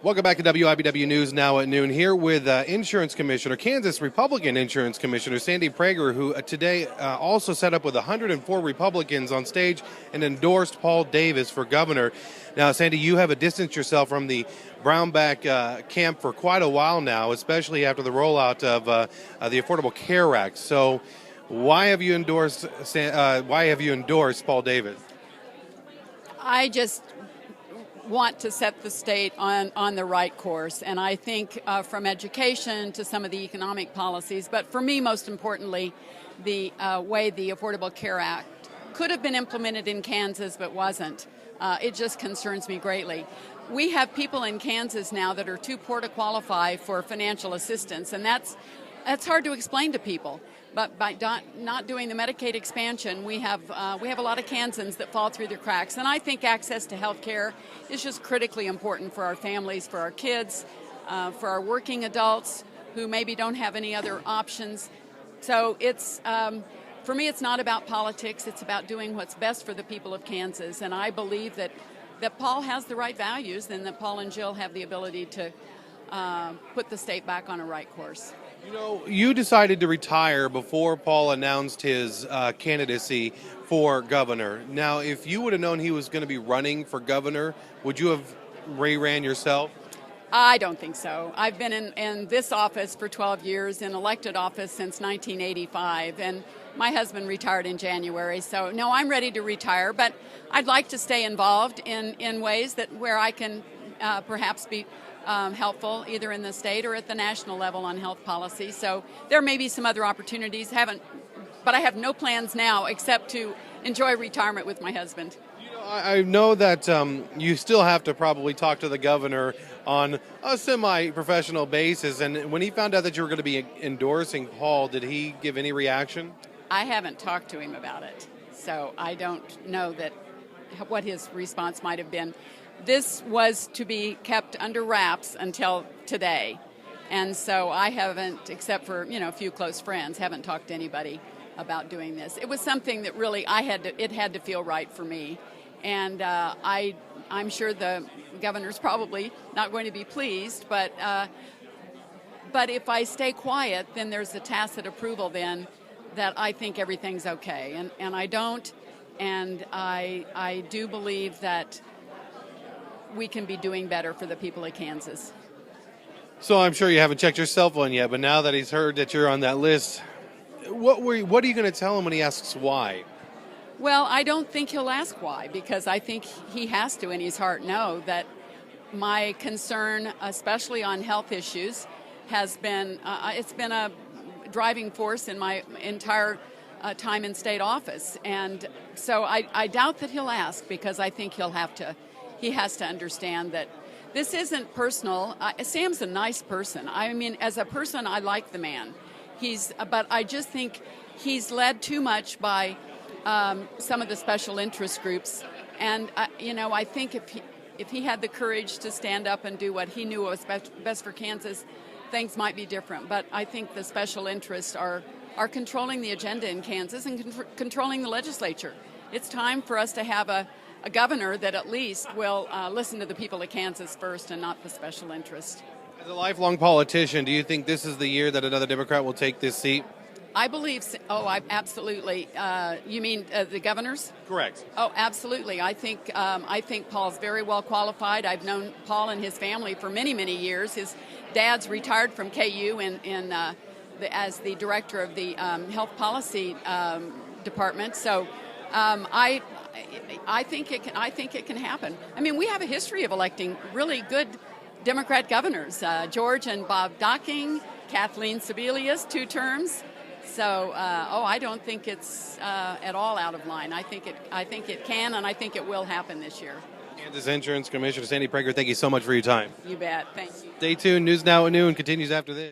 Welcome back to WIBW News Now at noon. Here with Insurance Commissioner, Kansas Republican Insurance Commissioner Sandy Praeger, who today also set up with 104 Republicans on stage and endorsed Paul Davis for governor. Now, Sandy, you have distanced yourself from the Brownback camp for quite a while now, especially after the rollout of the Affordable Care Act. So, why have you endorsed Paul Davis? I just want to set the state on the right course. And I think from education to some of the economic policies, but for me, most importantly, the way the Affordable Care Act could have been implemented in Kansas but wasn't. It just concerns me greatly. We have people in Kansas now that are too poor to qualify for financial assistance, and that's hard to explain to people. But by not doing the Medicaid expansion, we have a lot of Kansans that fall through the cracks. And I think access to health care is just critically important for our families, for our kids, for our working adults who maybe don't have any other options. So it's for me, it's not about politics. It's about doing what's best for the people of Kansas. And I believe that Paul has the right values and that Paul and Jill have the ability to put the state back on a right course. You know, you decided to retire before Paul announced his candidacy for governor. Now, if you would have known he was going to be running for governor, would you have ran yourself? I don't think so. I've been in this office for 12 years, in elected office since 1985, and my husband retired in January. So, no, I'm ready to retire, but I'd like to stay involved in ways where I can perhaps be helpful either in the state or at the national level on health policy. So there may be some other opportunities. But I have no plans now except to enjoy retirement with my husband. You know, I know that you still have to probably talk to the governor on a semi-professional basis. And when he found out that you were going to be endorsing Paul, did he give any reaction? I haven't talked to him about it, so I don't know what his response might have been. This was to be kept under wraps until today. And so I haven't, except for, a few close friends, haven't talked to anybody about doing this. It was something that really it had to feel right for me. And I'm sure the governor's probably not going to be pleased, but if I stay quiet, then there's a tacit approval then that I think everything's okay. And I don't. And I do believe that we can be doing better for the people of Kansas. So I'm sure you haven't checked your cell phone yet, but now that he's heard that you're on that list, what are you going to tell him when he asks why? Well, I don't think he'll ask why, because I think he has to in his heart know that my concern, especially on health issues, has been it's been a driving force in my entire time in state office. And so I doubt that he'll ask, because I think he has to understand that this isn't personal. Sam's a nice person. I mean, as a person, I like the man. But I just think he's led too much by some of the special interest groups. And I think if he had the courage to stand up and do what he knew was best for Kansas, things might be different. But I think the special interests are controlling the agenda in Kansas and controlling the legislature. It's time for us to have a governor that at least will listen to the people of Kansas first and not the special interest. As a lifelong politician, do you think this is the year that another Democrat will take this seat? I believe so. Absolutely. You mean the governors? Correct. Oh, absolutely. I think Paul's very well qualified. I've known Paul and his family for many, many years. His dad's retired from KU as the director of the health policy department. So I think it can happen. I mean, we have a history of electing really good Democrat governors. George and Bob Docking, Kathleen Sebelius, 2 terms. So, I don't think it's at all out of line. I think it can, and I think it will happen this year. Kansas Insurance Commissioner Sandy Praeger, thank you so much for your time. You bet. Thank you. Stay tuned. News Now at noon continues after this.